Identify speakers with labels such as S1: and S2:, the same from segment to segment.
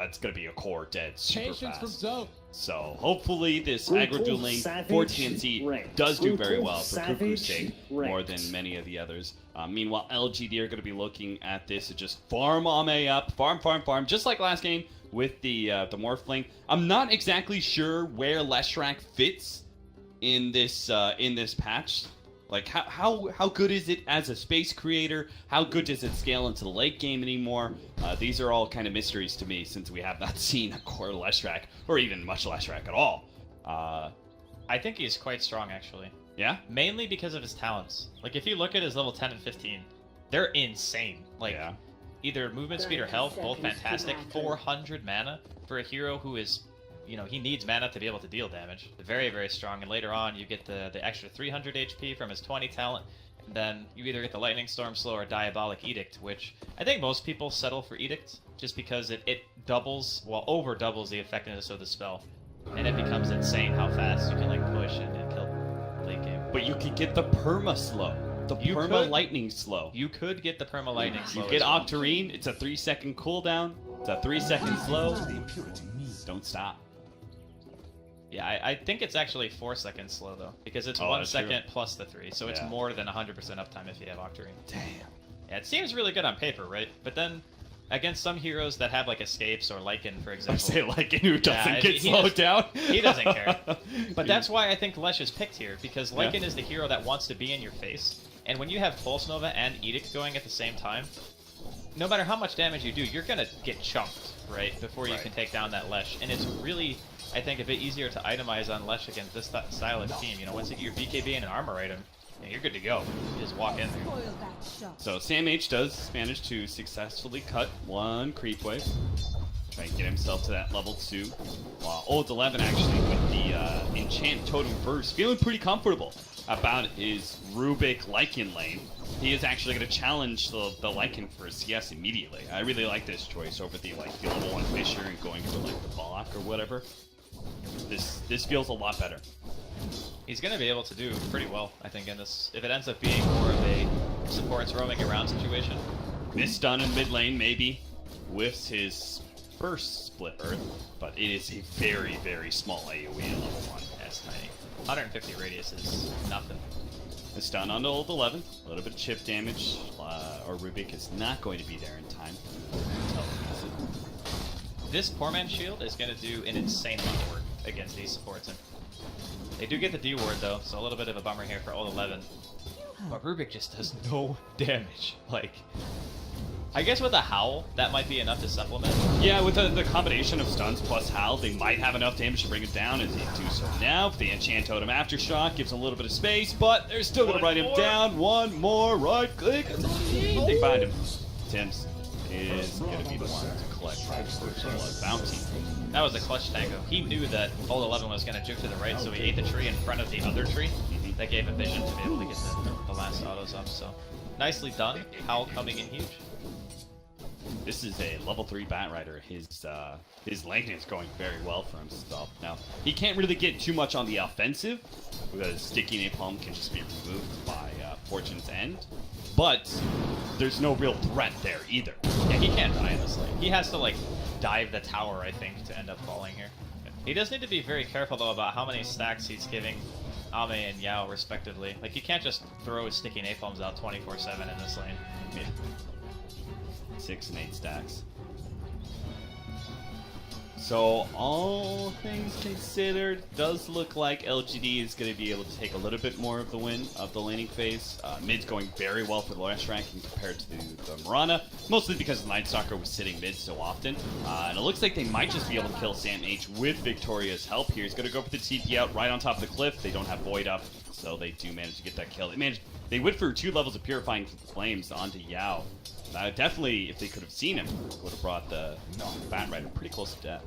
S1: that's going to be a core dead super
S2: Patience from
S1: fast.
S2: Zoe.
S1: So hopefully this aggro duel lane for TNC does do very well for Kuku's sake, more than many of the others. Meanwhile, LGD are going to be looking at this to just farm Ame up, farm, just like last game with the Morphling. I'm not exactly sure where Leshrac fits in this patch. Like, how good is it as a space creator? How good does it scale into the late game anymore? These are all kind of mysteries to me since we have not seen a core Leshrac, or even much Leshrac at all.
S3: I think he's quite strong, actually.
S1: Yeah?
S3: Mainly because of his talents. Like, if you look at his level 10 and 15, they're insane. Like,
S1: Yeah.
S3: either movement speed or health, both fantastic. 400 mana for a hero who is... You know, he needs mana to be able to deal damage. Very, very strong. And later on, you get the extra 300 HP from his 20 talent. And then you either get the Lightning Storm Slow or Diabolic Edict, which I think most people settle for Edict just because it doubles, well, over doubles the effectiveness of the spell. And it becomes insane how fast you can, like, push and kill late game.
S1: But you could get the perma slow. The perma lightning slow.
S3: You could get the perma lightning slow.
S1: You get Octarine, it's a 3-second cooldown. It's a 3-second slow. Don't stop.
S3: Yeah, I think it's actually 4 seconds slow, though, because it's 1 second plus the 3, so it's more than 100% uptime if you have Octarine.
S1: Damn.
S3: Yeah, it seems really good on paper, right? But then, against some heroes that have, like, escapes or Lycan, for example...
S1: I say Lycan who doesn't get
S3: he
S1: slowed down.
S3: He doesn't care. But that's why I think Lesh is picked here, because Lycan is the hero that wants to be in your face, and when you have Pulse Nova and Edict going at the same time, no matter how much damage you do, you're gonna get chunked, right, before you can take down that Lesh, and it's really... I think a bit easier to itemize on Lesh against this style of team. You know, once you get your BKB and an armor item, you're good to go. You just walk in there.
S1: So Sam H does manage to successfully cut one creep wave. Try and get himself to that level 2. While Old 11 actually with the Enchant Totem Burst, feeling pretty comfortable about his Rubik Lycan lane. He is actually going to challenge the Lycan for a CS immediately. I really like this choice over the level 1 Fisher and going for like the Balak or whatever. This feels a lot better.
S3: He's going to be able to do pretty well, I think, in this. If it ends up being more of a supports roaming around situation.
S1: Misstun in mid lane, maybe. Whiffs his first split earth, but it is a very, very small AoE at level 1.
S3: That's tiny. 150 radius is nothing.
S1: A stun onto Old 11, a little bit of chip damage, or Rubik is not going to be there in time.
S3: This Poor Man's Shield is going to do an insane amount of work against these supports. And they do get the D ward though, so a little bit of a bummer here for Old 11. But Rubik just does no damage. Like, I guess with a Howl, that might be enough to supplement.
S1: Yeah, with the combination of stuns plus Howl, they might have enough damage to bring it down, as they do so now. The Enchant Totem Aftershock gives him a little bit of space, but they're still going to write him down. One more right click. They find him. Tim's is going to be the one to collect that first bounty.
S3: That was a clutch tango. He knew that Old 11 was going to juke to the right, so he ate the tree in front of the other tree. That gave him vision to be able to get the last autos up, so nicely done. Howl coming in huge.
S1: This is a level 3 Batrider. His lane is going very well for himself. Now, he can't really get too much on the offensive, because Sticky Napalm can just be removed by Fortune's End. But there's no real threat there either.
S3: Yeah, he can't die in this lane. He has to, like, dive the tower, I think, to end up falling here. He does need to be very careful, though, about how many stacks he's giving Ame and Yao, respectively. Like, you can't just throw his Sticky Napalms out 24/7 in this lane.
S1: Yeah. 6 and 8 stacks. So, all things considered, does look like LGD is going to be able to take a little bit more of the win of the laning phase. Mid's going very well for the Leshrac compared to the Mirana, mostly because the Night Stalker was sitting mid so often. And it looks like they might just be able to kill Sam H with Victoria's help here. He's going to go for the TP out right on top of the cliff. They don't have Void up, so they do manage to get that kill. They went for 2 levels of Purifying Flames onto Yao. Definitely, if they could have seen him, would have brought the Batrider pretty close to death.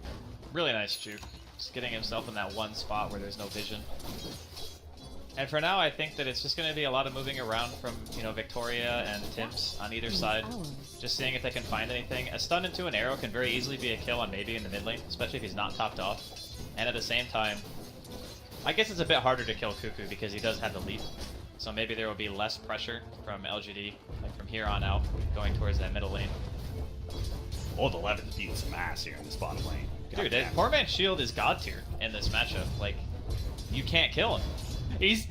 S3: Really nice juke. Just getting himself in that one spot where there's no vision. And for now, I think that it's just going to be a lot of moving around from, you know, Victoria and Tim's on either side. Just seeing if they can find anything. A stun into an arrow can very easily be a kill on maybe in the mid lane, especially if he's not topped off. And at the same time, I guess it's a bit harder to kill Kuku because he does have the leap. So maybe there will be less pressure from LGD, like from here on out, going towards that middle lane.
S1: Old 11 beating some ass here in this bottom lane.
S3: Dude, poor man's shield is god tier in this matchup. Like, you can't kill him.
S1: He's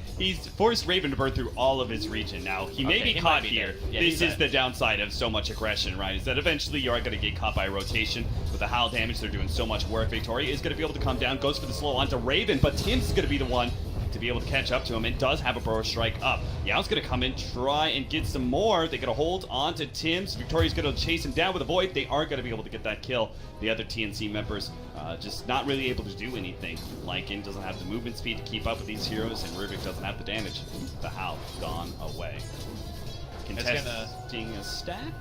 S1: forced Raven to burn through all of his region. Now, he may be caught here.
S3: Yeah,
S1: this is the downside of so much aggression, right? Is that eventually you are going to get caught by a rotation. With the Howl damage, they're doing so much work. Victoria is going to be able to come down, goes for the slow onto Raven, but Tim's going to be the one to be able to catch up to him and does have a Burrow Strike up. Yao's going to come in, try and get some more. They're going to hold on to Tim's. Victoria's going to chase him down with a Void. They are going to be able to get that kill. The other TNC members just not really able to do anything. Lycan doesn't have the movement speed to keep up with these heroes, and Rubik doesn't have the damage. The Howl gone away. Contesting a stack.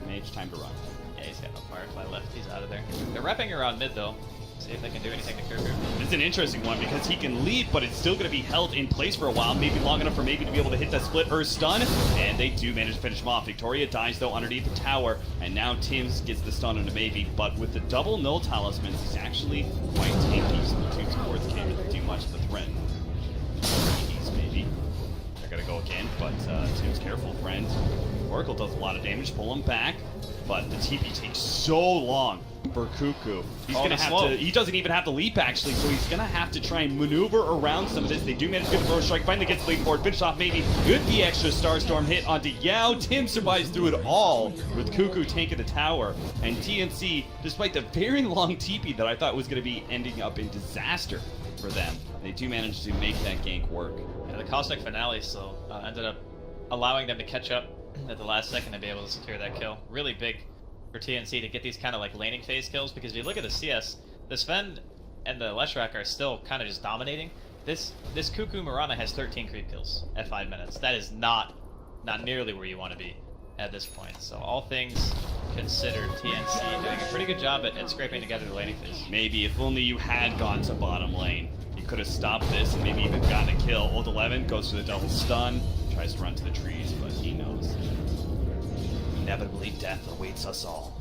S1: Mage time to run.
S3: Yeah, he's got no Firefly left. He's out of there. They're wrapping around mid, though. See if they can do anything to Kirku.
S1: It's an interesting one because he can leave, but it's still going to be held in place for a while, maybe long enough for maybe to be able to hit that split or stun, and they do manage to finish him off. Victoria dies, though, underneath the tower, and now Tim's gets the stun into maybe, but with the double null talismans, he's actually quite tanky, so the two supports can't really do much of the threat. Maybe. They're going to go again, but Tim's careful, friend. Oracle does a lot of damage, pull him back, but the TP takes so long for Cuckoo. He's gonna have to. He doesn't even have to leap actually, so he's gonna have to try and maneuver around some of this. They do manage to get the Burrow Strike. Finally gets the lead forward. Finish off maybe. Good the extra Starstorm hit onto Yao. Tim survives through it all with Cuckoo tanking the tower. And TNC, despite the very long TP that I thought was gonna be ending up in disaster for them, they do manage to make that gank work.
S3: Yeah, the Cosmic Finale still ended up allowing them to catch up at the last second to be able to secure that kill. Really big for TNC to get these kind of like laning phase kills, because if you look at the CS, the Sven and the Leshrac are still kind of just dominating. This Cuckoo Mirana has 13 creep kills at 5 minutes. That is not nearly where you want to be at this point. So all things considered, TNC doing a pretty good job at scraping together the laning phase.
S1: Maybe if only you had gone to bottom lane, you could have stopped this and maybe even gotten a kill. Old 11 goes for the double stun, tries to run to the trees, but he knows. Inevitably, death awaits us all.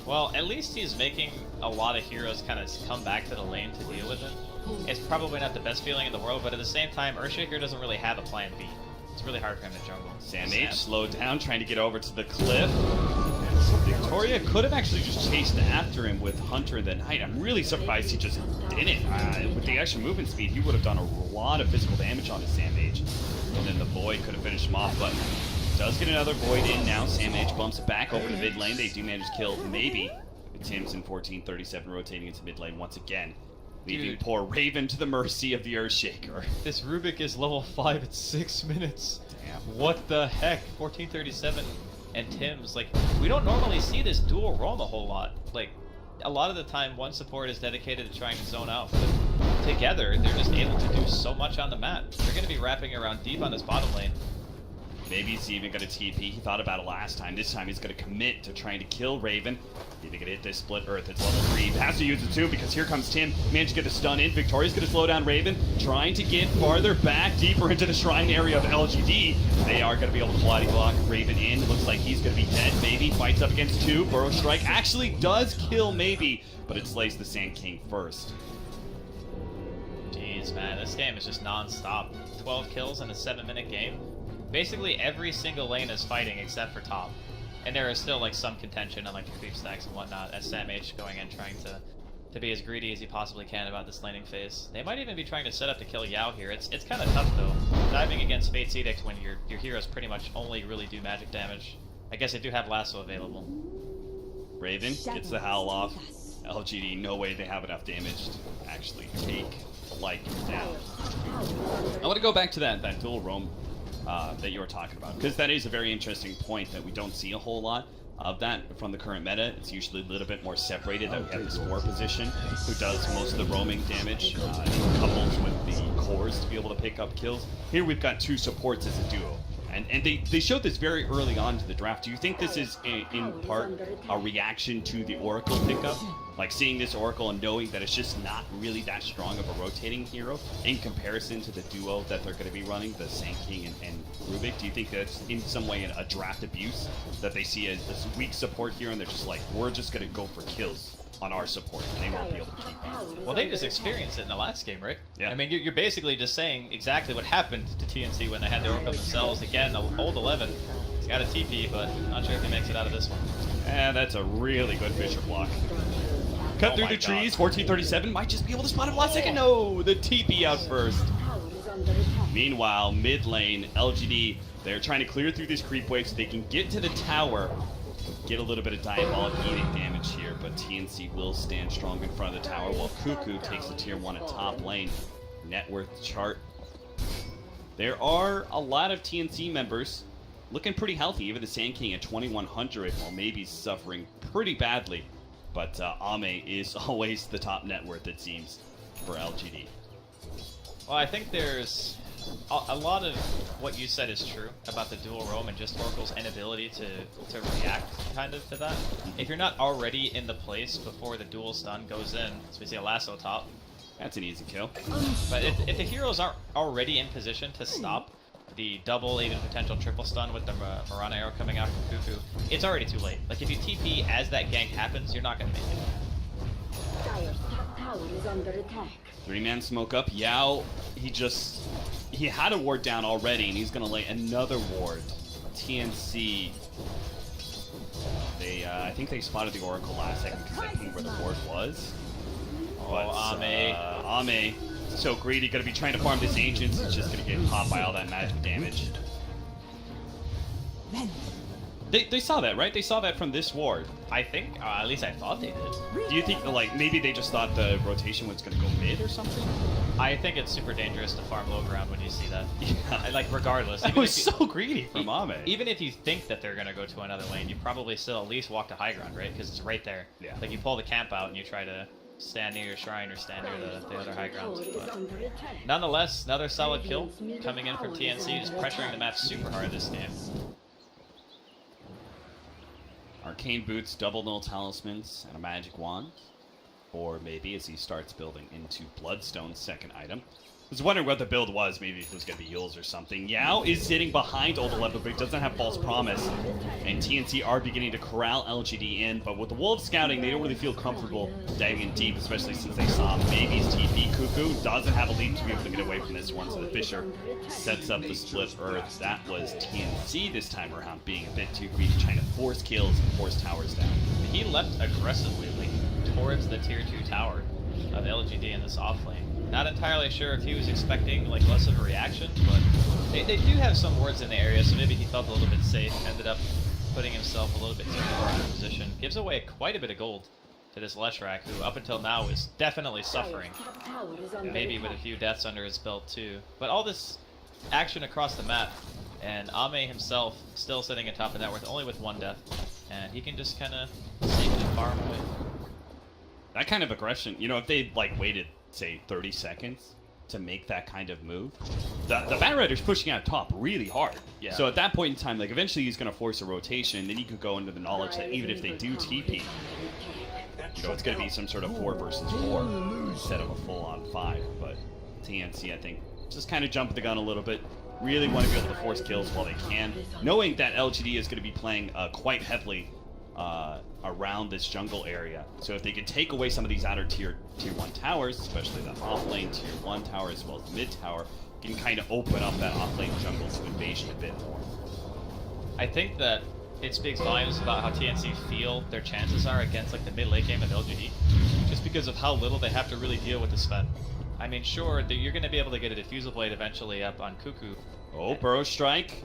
S3: Well, at least he's making a lot of heroes kind of come back to the lane to deal with it. It's probably not the best feeling in the world, but at the same time, Earthshaker doesn't really have a plan B. It's really hard for him to jungle.
S1: SamH slowed down, trying to get over to the cliff. Victoria could have actually just chased after him with Hunter and the Knight. I'm really surprised he just didn't. With the extra movement speed, he would have done a lot of physical damage on his SamH. And then the Void could have finished him off, but does get another Void in now. SamH bumps it back over to mid lane. They do manage to kill maybe. Tim's in 14:37 rotating into mid lane once again, leaving poor Raven to the mercy of the Earthshaker.
S3: This Rubik is level 5 at 6 minutes. Damn. What the heck? 14:37 and Tim's. Like, we don't normally see this dual roam a whole lot. Like, a lot of the time one support is dedicated to trying to zone out, but together they're just able to do so much on the map. They're going to be wrapping around deep on this bottom lane.
S1: Maybe he's even going to TP. He thought about it last time. This time he's going to commit to trying to kill Raven. Either going to hit this split earth. It's level 3. Has to use it too because here comes Tim. Managed to get the stun in. Victoria's going to slow down Raven. Trying to get farther back, deeper into the shrine area of LGD. They are going to be able to body block Raven in. Looks like he's going to be dead. Maybe fights up against 2. Burrow Strike actually does kill Maybe, but it slays the Sand King first.
S3: Jeez, man. This game is just non-stop. 12 kills in a 7-minute game. Basically every single lane is fighting except for top. And there is still like some contention on like the creep stacks and whatnot as SamH going in trying to be as greedy as he possibly can about this laning phase. They might even be trying to set up to kill Yao here. It's kind of tough though, diving against Fate's Edict when your heroes pretty much only really do magic damage. I guess they do have Lasso available.
S1: Raven gets the Howl off. LGD, no way they have enough damage to actually take Lycan down. I want to go back to that dual roam that you were talking about, because that is a very interesting point that we don't see a whole lot of that from the current meta. It's usually a little bit more separated, that we have this 4 position who does most of the roaming damage, coupled with the cores to be able to pick up kills. Here we've got 2 supports as a duo. And they showed this very early on to the draft. Do you think this is, in part, a reaction to the Oracle pickup? Like, seeing this Oracle and knowing that it's just not really that strong of a rotating hero in comparison to the duo that they're going to be running, the Sand King and Rubik? Do you think that's in some way a draft abuse, that they see as this weak support here and they're just like, we're just going to go for kills on our support, and they won't be able to keep it?
S3: Well, they just experienced it in the last game, right?
S1: Yeah.
S3: I mean, you're basically just saying exactly what happened to TNC when they had the Oracle themselves. Again, the old 11 is going Got a TP, but not sure if he makes it out of this one.
S1: And that's a really good Fisher block. Cut through the trees, 1437 might just be able to spot him last second. No, the TP out first. Meanwhile, mid lane, LGD, they're trying to clear through this creep wave so they can get to the tower. Get a little bit of diabolic eating damage here, but TNC will stand strong in front of the tower while Cuckoo takes the tier 1 at top lane. Net worth chart. There are a lot of TNC members looking pretty healthy. Even the Sand King at 2100, while maybe suffering pretty badly. But Ame is always the top net worth, it seems, for LGD.
S3: Well, I think there's a lot of what you said is true about the dual roam and just Oracle's inability to react kind of to that. If you're not already in the place before the dual stun goes in, so we see a lasso top.
S1: That's an easy kill.
S3: But if the heroes aren't already in position to stop the double, even potential triple stun with the Mirana arrow coming out from Cuckoo, it's already too late. Like, if you TP as that gank happens, you're not going to make it.
S2: Dire's top tower is under attack.
S1: 3-man smoke up. Yao, he had a ward down already, and he's going to lay another ward. TNC, I think they spotted the Oracle last second because they knew where the ward was.
S3: Oh,
S1: Ame, so greedy, going to be trying to farm this Ancients. It's just going to get popped by all that magic damage. They saw that, right? They saw that from this ward.
S3: I think, at least I thought they did.
S1: Do you think, like, maybe they just thought the rotation was going to go mid or something?
S3: I think it's super dangerous to farm low ground when you see that.
S1: Yeah.
S3: Like, regardless.
S1: That was so greedy from Ame.
S3: Even if you think that they're going to go to another lane, you probably still at least walk to high ground, right? Because it's right there.
S1: Yeah.
S3: Like, you pull the camp out and you try to stand near your shrine or stand near the other high grounds. But nonetheless, another solid kill coming in from TNC, just pressuring the map super hard this game.
S1: Arcane Boots, double null talismans, and a magic wand. Or maybe as he starts building into Bloodstone's second item. I was wondering what the build was, maybe if it was going to be heals or something. Yao is sitting behind Old 11, but he doesn't have False Promise. And TNC are beginning to corral LGD in, but with the Wolves scouting, they don't really feel comfortable diving in deep, especially since they saw Maybe's TP. Cuckoo doesn't have a lead to be able to get away from this one, so the Fisher sets up the split earth. That was TNC this time around, being a bit too greedy, trying to force kills and force towers down.
S3: He leapt aggressively towards the tier 2 tower of LGD in this off lane. Not entirely sure if he was expecting like less of a reaction, but they do have some wards in the area, so maybe he felt a little bit safe, ended up putting himself a little bit too far out of position. Gives away quite a bit of gold to this Leshrac, who up until now is definitely suffering. Maybe with a few deaths under his belt too. But all this action across the map, and Ame himself still sitting atop the net worth, only with 1 death, and he can just kind of safely farm away.
S1: That kind of aggression, you know, if they like waited, say, 30 seconds to make that kind of move, the Bat Rider's pushing out top really hard.
S3: Yeah.
S1: So at that point in time, like, eventually he's going to force a rotation, then he could go into the knowledge that even if they do TP, you know, it's going to be some sort of 4 versus 4 instead of a full-on 5. But TNC, I think, just kind of jumped the gun a little bit. Really want to be able to force kills while they can, knowing that LGD is going to be playing quite heavily around this jungle area. So if they could take away some of these outer tier 1 towers, especially the off lane tier 1 tower as well as the mid tower, can kind of open up that off lane jungle to invasion a bit more.
S3: I think that it speaks volumes about how TNC feel their chances are against like the mid late game of LGD, just because of how little they have to really deal with the Sven. I mean, sure, you're going to be able to get a diffusal blade eventually up on Cuckoo.
S1: Oh, Burrow Strike.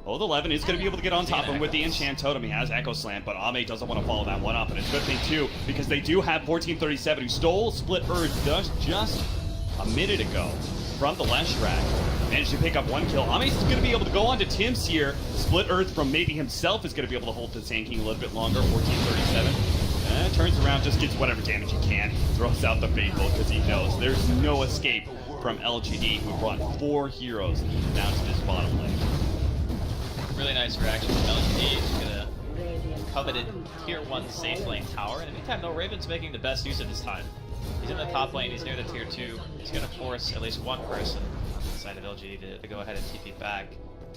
S1: Old 11 is going to be able to get on top of him with the Enchant Totem. He has Echo Slam, but Ame doesn't want to follow that one up. And it's a good thing, too, because they do have 1437, who stole Split Earth just a minute ago from the Leshrac. Managed to pick up 1 kill. Ame's going to be able to go on to Tim's here. Split Earth from maybe himself is going to be able to hold the Sand King a little bit longer. 1437. Turns around, just gets whatever damage he can. Throws out the Faithful because he knows there's no escape from LGD, who brought 4 heroes down to this bottom lane.
S3: Really nice reaction from LGD to the coveted tier 1 safe lane tower. And in the meantime, though, Raven's making the best use of his time. He's in the top lane, he's near the tier 2. He's going to force at least one person inside of LGD to go ahead and TP back.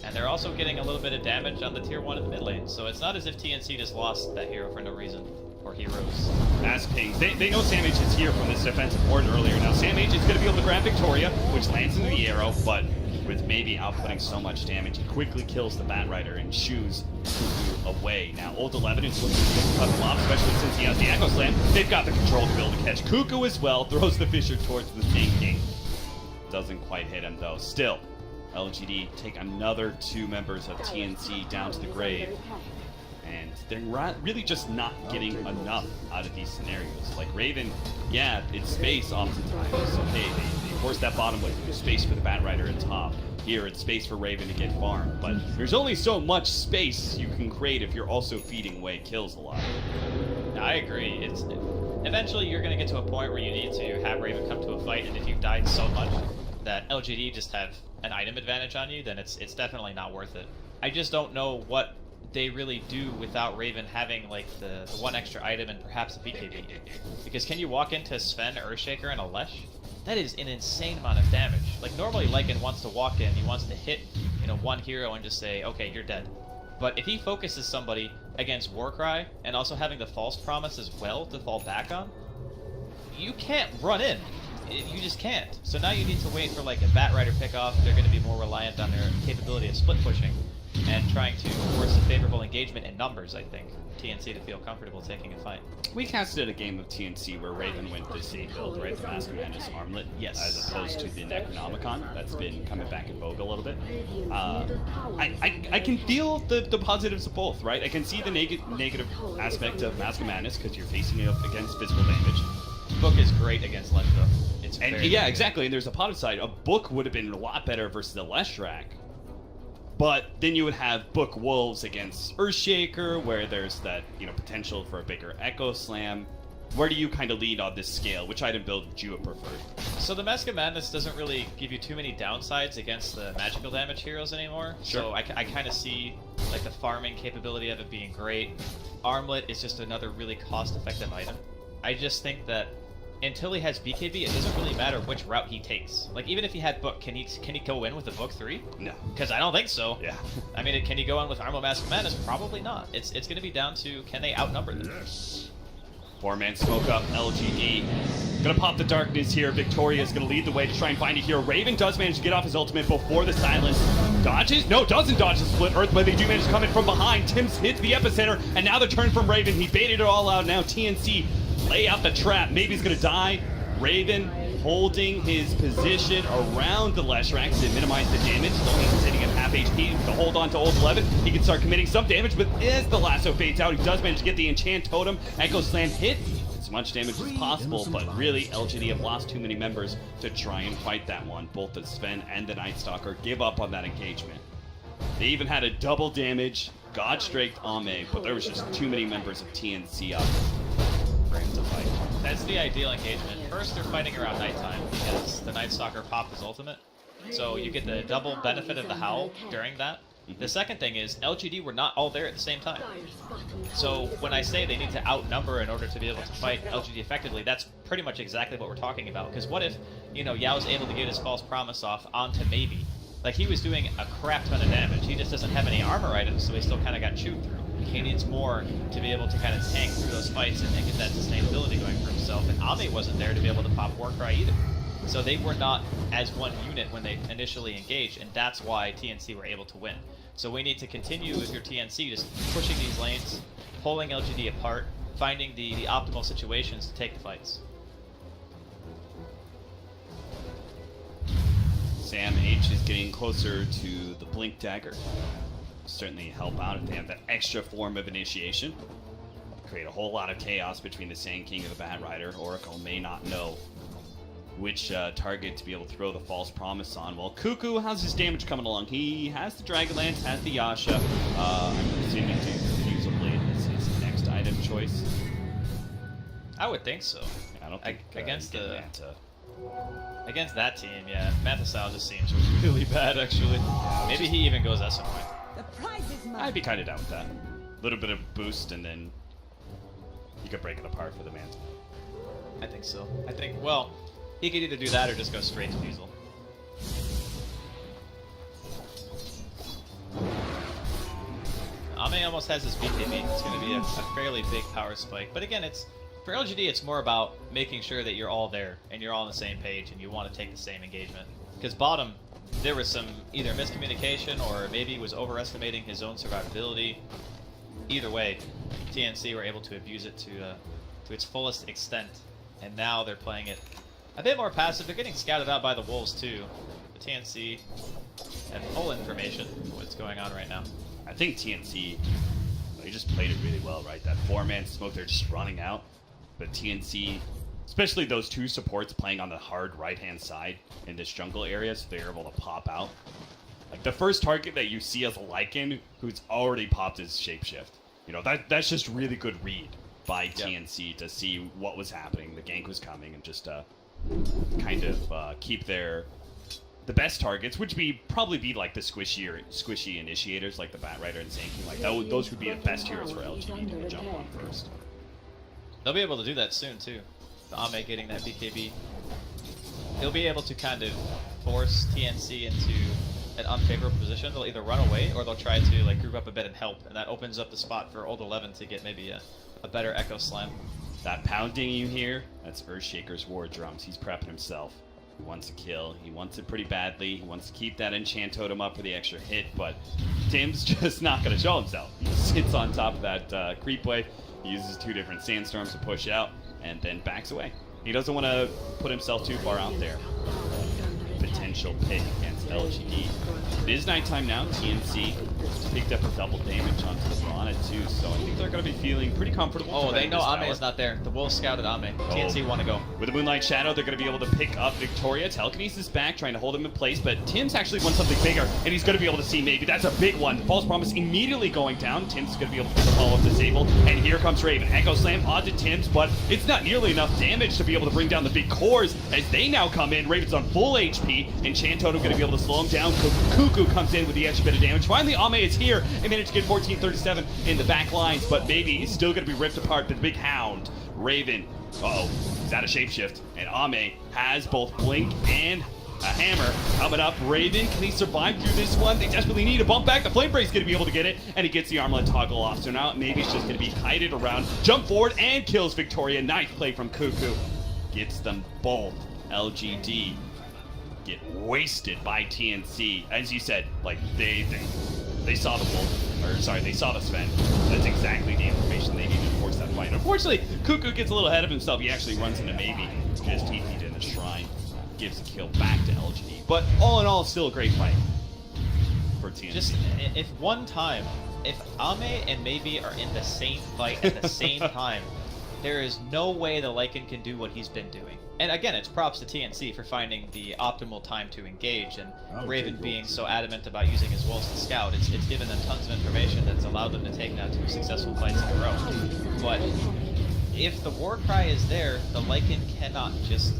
S3: And they're also getting a little bit of damage on the tier 1 in the mid lane. So it's not as if TNC just lost that hero for no reason. Or heroes.
S1: As pings. They know Samage is here from this defensive ward earlier. Now Samage is going to be able to grab Victoria, which lands into the arrow, but with maybe outputting so much damage. He quickly kills the Batrider and shoos Cuckoo away. Now, Old 11 is looking to cut him off, especially since he has the Echo Slam. They've got the control to be able to catch Cuckoo as well. Throws the Fissure towards the Snake King. Doesn't quite hit him, though. Still, LGD take another 2 members of TNC down to the grave. And they're really just not getting enough out of these scenarios. Like Raven, yeah, it's space oftentimes. Okay, they force that bottom wave, there's space for the Batrider at top. Here, it's space for Raven to get farmed. But there's only so much space you can create if you're also feeding away kills a lot.
S3: I agree. Eventually you're going to get to a point where you need to have Raven come to a fight, and if you've died so much that LGD just have an item advantage on you, then it's definitely not worth it. I just don't know what they really do without Raven having like the one extra item and perhaps a BKB. Because can you walk into Sven, Earthshaker, and a Lesh? That is an insane amount of damage. Like normally Lycan wants to walk in, he wants to hit, you know, one hero and just say, okay, you're dead. But if he focuses somebody against Warcry and also having the False Promise as well to fall back on, you can't run in. You just can't. So now you need to wait for like a Batrider pickoff. They're going to be more reliant on their capability of split pushing and trying to force a favorable engagement in numbers, I think. TNC to feel comfortable taking a fight.
S1: We casted a game of TNC where Raven went the same build, right? The Mask of Madness Armlet,
S3: Yes.
S1: as opposed to the Necronomicon. That's been coming back in vogue a little bit. I can feel the positives of both, right? I can see the negative aspect of Mask of Madness because you're facing it up against physical damage.
S3: Book is great against Lesh though. It's
S1: And
S3: very
S1: yeah,
S3: good.
S1: exactly. And there's a positive side. A Book would have been a lot better versus the Leshrac. But then you would have Book Wolves against Earthshaker, where there's that, you know, potential for a bigger Echo Slam. Where do you kind of lead on this scale? Which item build would you have preferred?
S3: So the Mask of Madness doesn't really give you too many downsides against the magical damage heroes anymore.
S1: Sure.
S3: So I kind of see like the farming capability of it being great. Armlet is just another really cost-effective item. I just think that until he has BKB, it doesn't really matter which route he takes. Like even if he had Book, can he go in with the Book 3?
S1: No.
S3: Because I don't think so.
S1: Yeah.
S3: I mean, can he go in with Armlet Mask of Madness? Probably not. It's going to be down to can they outnumber them.
S1: Yes. 4-man smoke up, LGD. Gonna pop the darkness here. Victoria is gonna lead the way to try and find a hero. Raven does manage to get off his ultimate before the silence. Dodges? No, doesn't dodge the split earth, but they do manage to come in from behind. Tim's hits the epicenter, and now the turn from Raven. He baited it all out. Now TNC lay out the trap. Maybe he's gonna die. Raven holding his position around the Leshrac to minimize the damage. Still he's sitting at half HP to hold on to Old 11. He can start committing some damage, but as the lasso fades out, he does manage to get the enchant totem. Echo Slam hit as much damage as possible, but really LGD have lost too many members to try and fight that one. Both the Sven and the Night Stalker give up on that engagement. They even had a double damage God-Straked Ame, but there was just too many members of TNC up for him to fight.
S3: That's the ideal engagement. First, they're fighting around nighttime because the Night Stalker popped his ultimate. So you get the double benefit of the Howl during that. The second thing is, LGD were not all there at the same time. So when I say they need to outnumber in order to be able to fight LGD effectively, that's pretty much exactly what we're talking about. Because what if, you know, Yao's able to get his False Promise off onto Maybe? Like, he was doing a crap ton of damage. He just doesn't have any armor items, so he still kind of got chewed through. He needs more to be able to kind of tank through those fights and get that sustainability going for himself. And Ame wasn't there to be able to pop Warcry either. So they were not as one unit when they initially engaged, and that's why TNC were able to win. So we need to continue with your TNC, just pushing these lanes, pulling LGD apart, finding the optimal situations to take the fights.
S1: Sam H is getting closer to the Blink Dagger. Certainly help out if they have that extra form of initiation. Create a whole lot of chaos between the Sand King and the Batrider. Oracle may not know which target to be able to throw the False Promise on. Well, Cuckoo, how's his damage coming along? He has the Dragonlance, has the Yasha. I'm assuming to use a blade is his next item choice.
S3: I would think so.
S1: I don't think
S3: against
S1: he's getting
S3: the
S1: Manta.
S3: against that team, yeah, Manta style just seems really bad actually. Maybe he even goes SMY.
S4: The prize is mine.
S1: I'd be kind of down with that. A little bit of boost, and then you could break it apart for the Manta.
S3: I think so. I think, well, he could either do that or just go straight to Diesel. Ame almost has his BKB. It's going to be a fairly big power spike. But again, it's for LGD, it's more about making sure that you're all there and you're all on the same page and you want to take the same engagement. Because bottom, there was some either miscommunication or maybe he was overestimating his own survivability. Either way, TNC were able to abuse it to its fullest extent, and now they're playing it a bit more passive. They're getting scouted out by the Wolves too. The TNC have full information of what's going on right now.
S1: I think TNC, they just played it really well, right? That 4-man smoke, they're just running out. But TNC, especially those two supports playing on the hard right-hand side in this jungle area, so they're able to pop out. Like the first target that you see as a Lycan, who's already popped his shapeshift. You know, that's just really good read by TNC to see what was happening. The gank was coming, and just kind of keep the best targets, which probably be like the squishy initiators, like the Batrider and Zanking. Like those would be the best heroes for LGD to jump on first.
S3: They'll be able to do that soon too. The Ame getting that BKB. They'll be able to kind of force TNC into an unfavorable position. They'll either run away or they'll try to like group up a bit and help, and that opens up the spot for Old 11 to get maybe a better Echo Slam.
S1: That pounding you hear, that's Earthshaker's war drums. He's prepping himself. He wants a kill. He wants it pretty badly. He wants to keep that enchant totem up for the extra hit, but Tim's just not going to show himself. He sits on top of that creep wave. He uses 2 different sandstorms to push out, and then backs away. He doesn't want to put himself too far out there. Potential pick against LGD. It is nighttime now. TNC picked up a double damage onto the Rana too, so I think they're going to be feeling pretty comfortable.
S3: Oh, they know Ame is not there. The Wolves scouted Ame. TNC want to go.
S1: With the Moonlight Shadow, they're going to be able to pick up Victoria. Telekinesis back, trying to hold him in place, but Tim's actually wants something bigger, and he's going to be able to see maybe. That's a big one. False Promise immediately going down. Tim's going to be able to get the follow-up disable, and here comes Raven. Echo Slam onto Tim's, but it's not nearly enough damage to be able to bring down the big cores as they now come in. Raven's on full HP, and Chantotem going to be able to slow him down. Cuckoo comes in with the extra bit of damage. Finally, Ame is here and managed to get 1437 in the back lines, but maybe he's still going to be ripped apart by the big hound. Raven, he's out of shapeshift, and Ame has both blink and a hammer coming up. Raven, can he survive through this one? They desperately need a bump back. The Flame Break's going to be able to get it, and he gets the armlet toggle off. So now maybe it's just going to be kited around, jump forward, and kills Victoria. Nice play from Cuckoo. Gets them both. LGD get wasted by TNC. As you said, like they saw the wolf, or sorry, they saw the Sven. That's exactly the information they needed to force that fight. Unfortunately, Cuckoo gets a little ahead of himself. He actually runs into maybe just TP'd in the shrine, gives a kill back to LGD. But all in all, still a great fight for TNC.
S3: Just if one time, if Ame and maybe are in the same fight at the same time, there is no way the Lycan can do what he's been doing. And again, it's props to TNC for finding the optimal time to engage, and Raven being so adamant about using his wolves to scout. It's given them tons of information that's allowed them to take now 2 successful fights in a row. But if the war cry is there, the Lycan cannot just,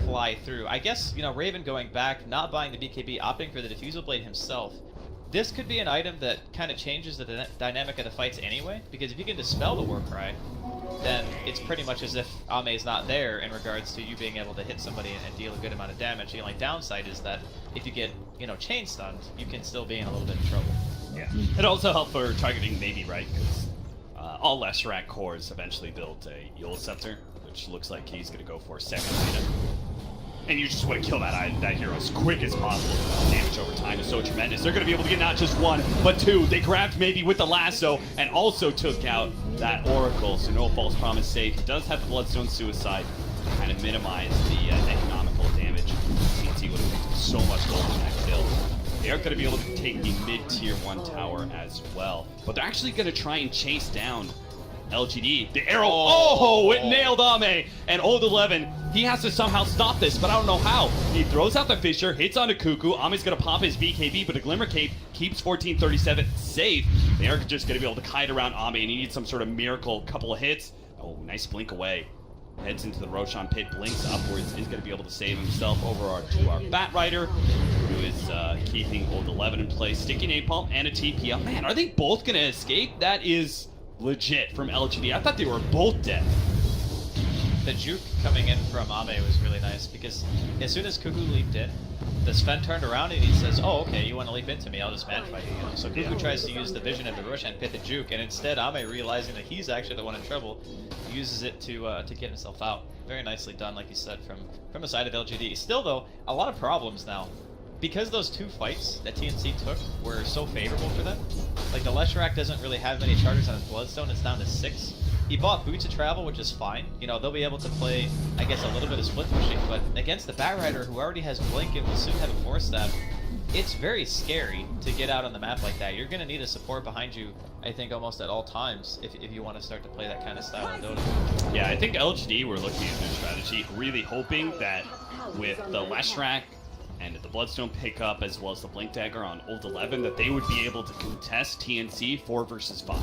S3: fly through. I guess, Raven going back, not buying the BKB, opting for the Diffusal Blade himself. This could be an item that kind of changes the dynamic of the fights anyway, because if you can dispel the war cry, then it's pretty much as if Ame is not there in regards to you being able to hit somebody and deal a good amount of damage. The only downside is that if you get, chain stunned, you can still be in a little bit of trouble.
S1: Yeah. It also helped for targeting maybe, right? Because all Leshrac cores eventually built a Yule Scepter, which looks like he's going to go for a second item. And you just want to kill that hero as quick as possible. The damage over time is so tremendous. They're going to be able to get not just 1, but 2. They grabbed maybe with the lasso and also took out that Oracle, so no False Promise safe. He does have the Bloodstone Suicide to kind of minimize the economical damage. TNC would have picked up so much gold in that kill. They are going to be able to take the mid-tier 1 tower as well. But they're actually going to try and chase down LGD. The arrow, it nailed Ame. And Old 11, he has to somehow stop this, but I don't know how. He throws out the Fisher, hits onto Cuckoo. Ame's going to pop his BKB, but a Glimmer Cape keeps 1437 safe. They are just going to be able to kite around Ame, and he needs some sort of miracle couple of hits. Oh, nice blink away. Heads into the Roshan pit, blinks upwards, is going to be able to save himself over to our Batrider, who is keeping Old 11 in place. Sticky Napalm and a TP up. Man, are they both going to escape? That is legit from LGD. I thought they were both dead.
S3: The juke coming in from Ame was really nice, because as soon as Cuckoo leaped in, the Sven turned around and he says, oh, okay, you want to leap into me, I'll just match fight you. So Cuckoo tries to use the vision of the Roshan pit to juke, and instead Ame, realizing that he's actually the one in trouble, uses it to get himself out. Very nicely done, like you said, from the side of LGD. Still, though, a lot of problems now because those 2 fights that TNC took were so favorable for them, like the Leshrac doesn't really have many charges on his Bloodstone, it's down to 6. He bought Boots of Travel, which is fine. You know, they'll be able to play, I guess, a little bit of split pushing, but against the Batrider, who already has Blink and will soon have a Force Staff, it's very scary to get out on the map like that. You're going to need a support behind you, I think, almost at all times if you want to start to play that kind of style of Dota.
S1: Yeah, I think LGD were looking at their strategy, really hoping that with the Leshrac and the Bloodstone pickup, as well as the Blink Dagger on Old 11, that they would be able to contest TNC 4 versus 5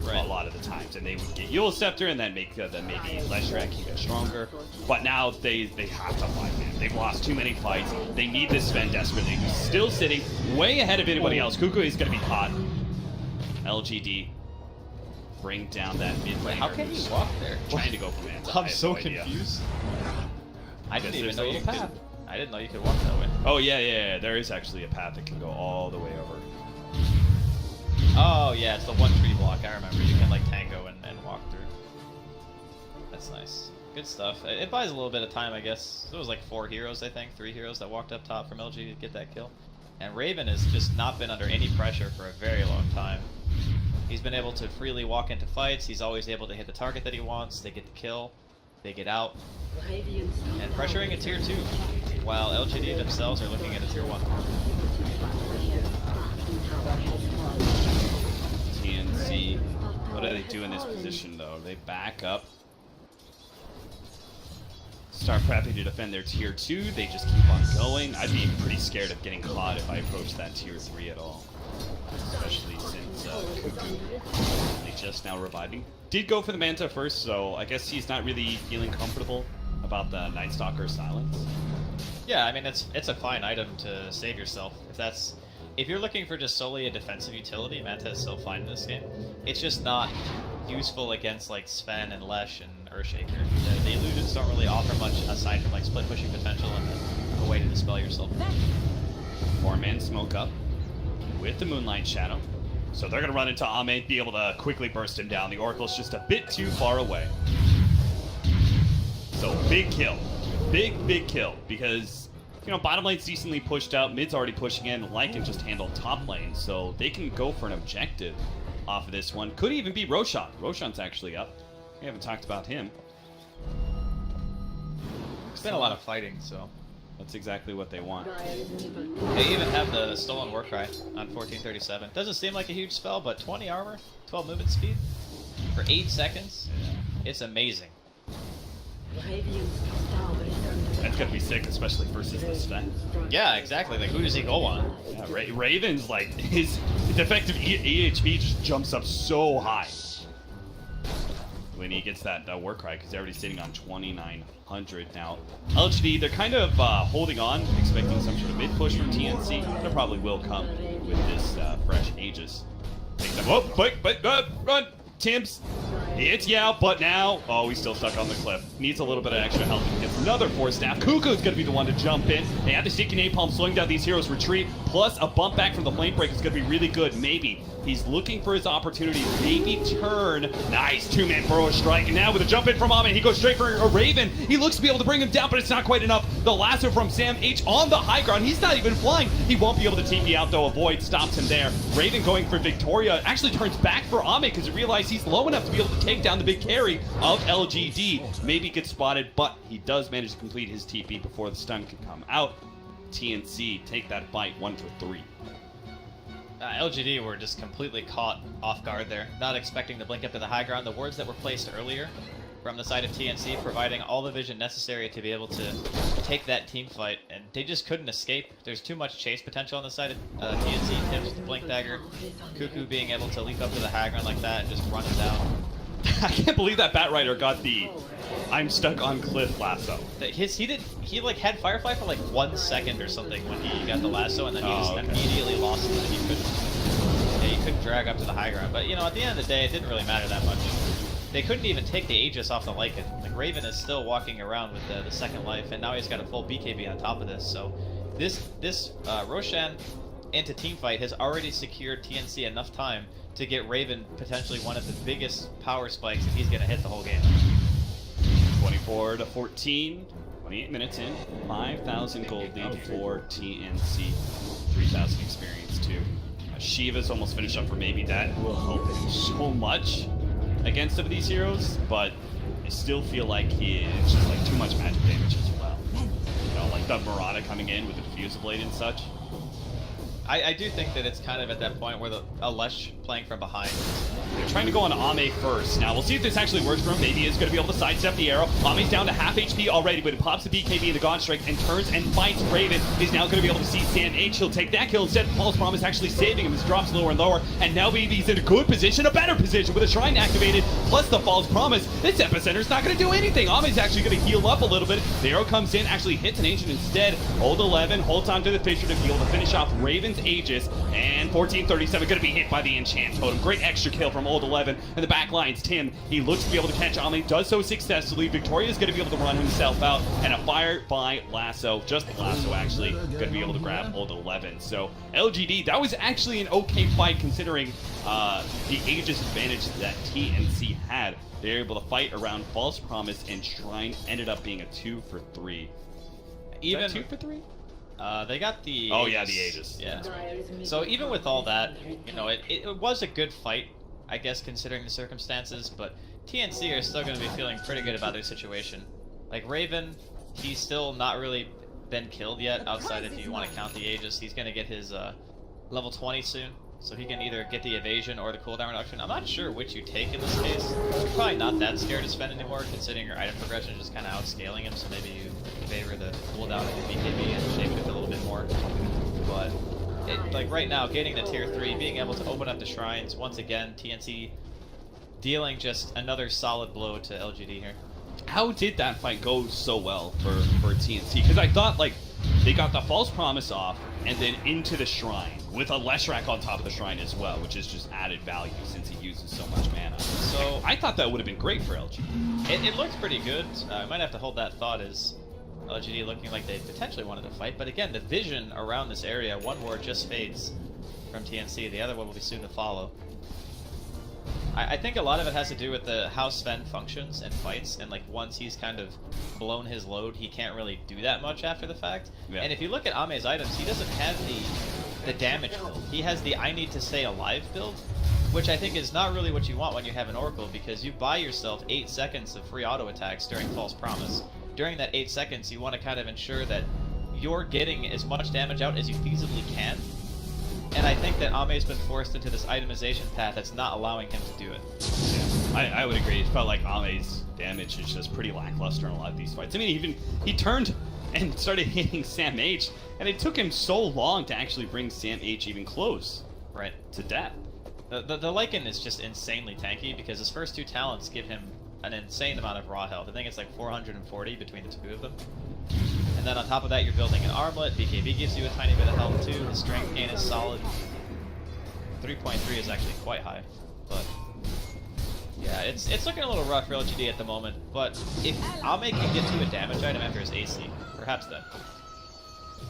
S1: a lot of the times. And they would get Yule Scepter and then make maybe Leshrac even stronger. But now they have to fight, man. They've lost too many fights. They need this Sven desperately. He's still sitting way ahead of anybody else. Kuku is going to be caught. LGD bring down that mid lane.
S3: How can he walk there?
S1: Trying to go for Manta.
S3: I'm so confused. I didn't even know you could. I didn't know you could walk that way.
S1: Oh, yeah. There is actually a path that can go all the way over.
S3: Oh, yeah, it's the 1 tree block. I remember. You can, like, tango and walk through. That's nice. Good stuff. It buys a little bit of time, I guess. There was, like, 4 heroes, I think. 3 heroes that walked up top from LG to get that kill. And Raven has just not been under any pressure for a very long time. He's been able to freely walk into fights. He's always able to hit the target that he wants. They get the kill. They get out. And pressuring a tier 2, while LGD themselves are looking at a tier 1.
S1: TNC, what do they do in this position though? They back up. Start prepping to defend their tier 2. They just keep on going. I'd be pretty scared of getting caught if I approached that tier 3 at all. Especially since Kuku only just now reviving. Did go for the Manta first, so I guess he's not really feeling comfortable about the Night Stalker silence.
S3: Yeah, I mean it's a fine item to save yourself. If you're looking for just solely a defensive utility, Manta is still fine in this game. It's just not useful against like Sven and Lesh and Earthshaker. The illusions don't really offer much aside from like split pushing potential and a way to dispel yourself.
S1: 4-man smoke up with the Moonlight Shadow. So they're going to run into Ame, be able to quickly burst him down. The Oracle's just a bit too far away. So big kill. Big kill. Because, you know, bottom lane's decently pushed out. Mid's already pushing in. Light can just handle top lane. So they can go for an objective off of this one. Could even be Roshan. Roshan's actually up. We haven't talked about him.
S3: It's been a lot of fighting, so
S1: that's exactly what they want.
S3: They even have the Stolen Warcry on 1437. Doesn't seem like a huge spell, but 20 armor, 12 movement speed for 8 seconds. It's amazing.
S1: That's gonna be sick, especially versus the Sven.
S3: Yeah, exactly. Like, who does he go on?
S1: Yeah, Raven's like his effective EHP just jumps up so high when he gets that Warcry, because they're already sitting on 2,900 now. LGD, they're kind of holding on, expecting some sort of mid push from TNC. There probably will come with this fresh Aegis. Take them. Oh, quick, run, Tim's. It's Yao, but now, oh, he's still stuck on the cliff. Needs a little bit of extra help. He gets another Force Staff. Kuku's going to be the one to jump in. They have the Sticky Napalm slowing down these heroes' retreat, plus a bump back from the Flame Break is going to be really good. Maybe. He's looking for his opportunity. Maybe turn. Nice 2-man burrow strike. And now with a jump in from Amin, he goes straight for a Raven. He looks to be able to bring him down, but it's not quite enough. The lasso from Sam H on the high ground. He's not even flying. He won't be able to TP out, though. Avoid stops him there. Raven going for Victoria. Actually turns back for Amin because he realized he's low enough to be able to take down the big carry of LGD. Maybe gets spotted, but he does manage to complete his TP before the stun can come out. TNC take that fight 1 for 3.
S3: LGD were just completely caught off guard there, not expecting to blink up to the high ground. The wards that were placed earlier from the side of TNC providing all the vision necessary to be able to take that team fight, and they just couldn't escape. There's too much chase potential on the side of TNC. Tips with the blink dagger, Kuku being able to leap up to the high ground like that and just run him down.
S1: I can't believe that Batrider got the I'm stuck on cliff lasso.
S3: He like had Firefly for like 1 second or something when he got the lasso, and then he just immediately lost it, and he couldn't drag up to the high ground. But you know, at the end of the day, it didn't really matter that much. They couldn't even take the Aegis off the Lycan. Like, Raven is still walking around with the second life, and now he's got a full BKB on top of this. So this Roshan into teamfight has already secured TNC enough time to get Raven potentially one of the biggest power spikes if he's going to hit the whole game.
S1: 24 to 14. 28 minutes in, 5,000 gold lead for TNC, 3,000 experience too. Shiva's almost finished up for maybe that will help him so much against some of these heroes, but I still feel like he is just like too much magic damage as well. You know, like the Murata coming in with the Diffuser Blade and such.
S3: I do think that it's kind of at that point where a Lesh playing from behind.
S1: They're trying to go on Ame first. Now, we'll see if this actually works for him. Maybe he's going to be able to sidestep the arrow. Ame's down to half HP already, but it pops the BKB in the God Strike and turns and fights Raven. He's now going to be able to see Sam H. He'll take that kill instead. False Promise actually saving him. His drops lower and lower, and now he's in a good position, a better position with a Shrine activated, plus the False Promise. This Epicenter's not going to do anything. Ame's actually going to heal up a little bit. The arrow comes in, actually hits an Ancient instead. Old 11 holds on to the Fissure to be able to finish off Raven's Aegis. And 1437 going to be hit by the Enchant Totem. Great extra kill from Old 11. And the back line's Tim. He looks to be able to catch Ame, does so successfully. Victoria's going to be able to run himself out. And a fire by Lasso, just Lasso actually, going to be able to grab Old 11. So LGD, that was actually an okay fight considering the Aegis advantage that TNC had. They were able to fight around False Promise, and Shrine ended up being a 2 for 3.
S3: Even
S1: 2 for 3?
S3: They got the
S1: Oh
S3: Aegis.
S1: yeah, the Aegis.
S3: Yeah. So even with all that, you know, it was a good fight, I guess, considering the circumstances, but TNC are still going to be feeling pretty good about their situation. Like Raven, he's still not really been killed yet, outside if you want to count the Aegis. He's going to get his level 20 soon, so he can either get the evasion or the cooldown reduction. I'm not sure which you take in this case. You're probably not that scared to spend anymore, considering your item progression is just kind of outscaling him, so maybe you favor the cooldown of the BKB and shape it a little bit more. But like right now, getting the tier 3, being able to open up the shrines, once again, TNC dealing just another solid blow to LGD here.
S1: How did that fight go so well for TNC? Because I thought like they got the False Promise off and then into the shrine with a Leshrac on top of the shrine as well, which is just added value since he uses so much mana. So I thought that would have been great for LGD.
S3: It looked pretty good. I might have to hold that thought as LGD looking like they potentially wanted to fight, but again, the vision around this area, one ward just fades from TNC, the other one will be soon to follow. I think a lot of it has to do with how Sven functions in fights, and like once he's kind of blown his load, he can't really do that much after the fact. Yeah. And if you look at Ame's items, he doesn't have the damage build. He has the I need to stay alive build, which I think is not really what you want when you have an Oracle, because you buy yourself 8 seconds of free auto attacks during False Promise. During that 8 seconds, you want to kind of ensure that you're getting as much damage out as you feasibly can. And I think that Ame's been forced into this itemization path that's not allowing him to do it.
S1: Yeah, I would agree. It felt like Ame's damage is just pretty lackluster in a lot of these fights. I mean, he turned and started hitting Sam H, and it took him so long to actually bring Sam H even close to death.
S3: The Lycan is just insanely tanky because his first 2 talents give him an insane amount of raw health. I think it's like 440 between the 2 of them. And then on top of that, you're building an armlet. BKB gives you a tiny bit of health too. The strength gain is solid. 3.3 is actually quite high. But yeah, it's looking a little rough for LGD at the moment. But if Ame can get to a damage item after his AC, perhaps then.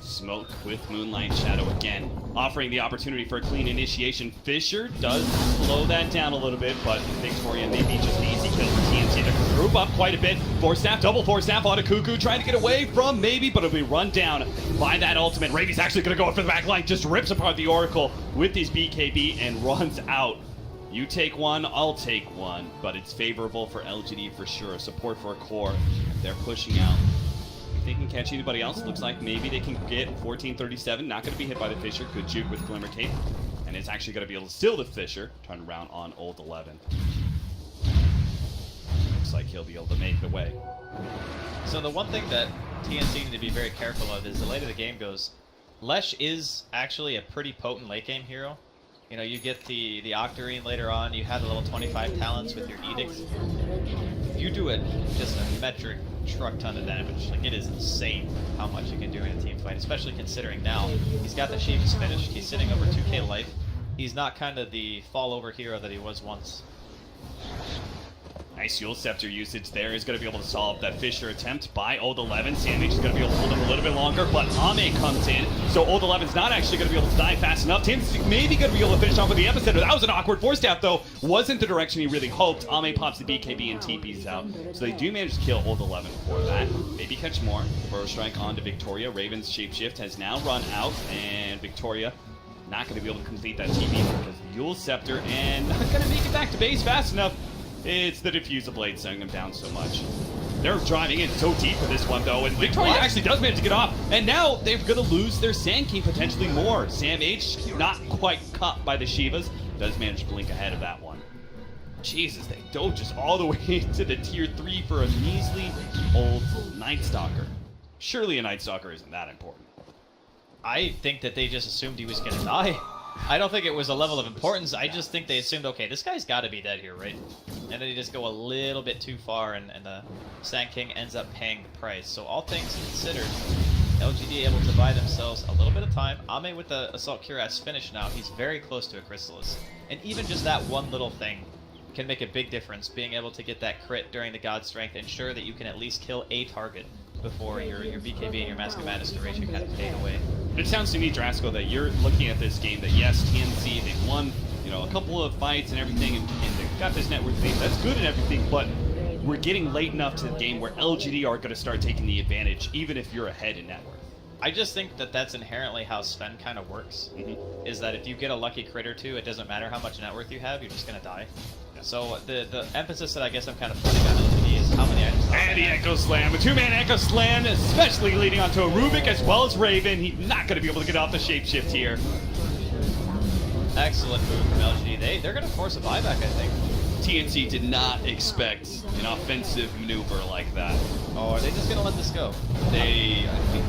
S1: Smoke with Moonlight Shadow again, offering the opportunity for a clean initiation. Fissure does slow that down a little bit, but Victoria may be just an easy kill for TNC. They group up quite a bit. Force Snap, double Force Snap on a Cuckoo, trying to get away from maybe, but it'll be run down by that ultimate. Ravi's actually going to go for the back line, just rips apart the Oracle with his BKB and runs out. You take one, I'll take one, but it's favorable for LGD for sure. Support for a core. They're pushing out. They can catch anybody else. Looks like maybe they can get 1437. Not going to be hit by the Fissure. Could juke with Glimmer Cape. And it's actually going to be able to steal the Fissure. Turn around on Old 11. Looks like he'll be able to make the way.
S3: So the one thing that TNC need to be very careful of is the later the game goes, Lesh is actually a pretty potent late game hero. You know, you get the Octarine later on, you have the level 25 talents with your Edicts. You do it just a metric truck ton of damage. Like, it is insane how much you can do in a team fight, especially considering now he's got the Sheeps finished, he's sitting over 2k life. He's not kind of the fall over hero that he was once.
S1: Nice Yule Scepter usage there is going to be able to solve that Fisher attempt by Old 11. Sandwich is going to be able to hold him a little bit longer, but Ame comes in, so Old 11's not actually going to be able to die fast enough. Tim's maybe going to be able to finish off with the Epicenter. That was an awkward force out, though. Wasn't the direction he really hoped. Ame pops the BKB and TP's out, so they do manage to kill Old 11 for that. Maybe catch more. Burrow Strike onto Victoria. Raven's Shapeshift has now run out, and Victoria not going to be able to complete that TP because Yule Scepter, and not going to make it back to base fast enough. It's the Diffuser Blade sending them down so much. They're driving in so deep for this one, though, and Victoria actually does manage to get off. And now they're going to lose their Sand King potentially more. Sam H, not quite caught by the Shivas, does manage to blink ahead of that one. Jesus, they dove just all the way to the tier 3 for a measly old Night Stalker. Surely a Night Stalker isn't that important.
S3: I think that they just assumed he was going to die. I don't think it was a level of importance. I just think they assumed, okay, this guy's got to be dead here, right? And then they just go a little bit too far, and the Sand King ends up paying the price. So all things considered, LGD able to buy themselves a little bit of time. Ame with the Assault Cuirass finished now. He's very close to a Chrysalis. And even just that one little thing can make a big difference. Being able to get that crit during the God Strength, ensure that you can at least kill a target before your BKB and your Mask of Madness duration kind of fade away.
S1: It sounds to me, Drasko, that you're looking at this game that, yes, TNC, they've won, you know, a couple of fights and everything, and they've got this net worth lead. That's good and everything, but we're getting late enough to the game where LGD are going to start taking the advantage, even if you're ahead in net worth.
S3: I just think that that's inherently how Sven kind of works, is that if you get a lucky crit or two, it doesn't matter how much net worth you have, you're just going to die. So the emphasis that I guess I'm kind of putting on LGD is how many items.
S1: And the Echo Slam, a two-man Echo Slam, especially leading onto a Rubik as well as Raven. He's not going to be able to get off the Shapeshift here.
S3: Excellent move from LGD. They're going to force a buyback, I think.
S1: TNC did not expect an offensive maneuver like that.
S3: Oh, are they just going to let this go?
S1: I think.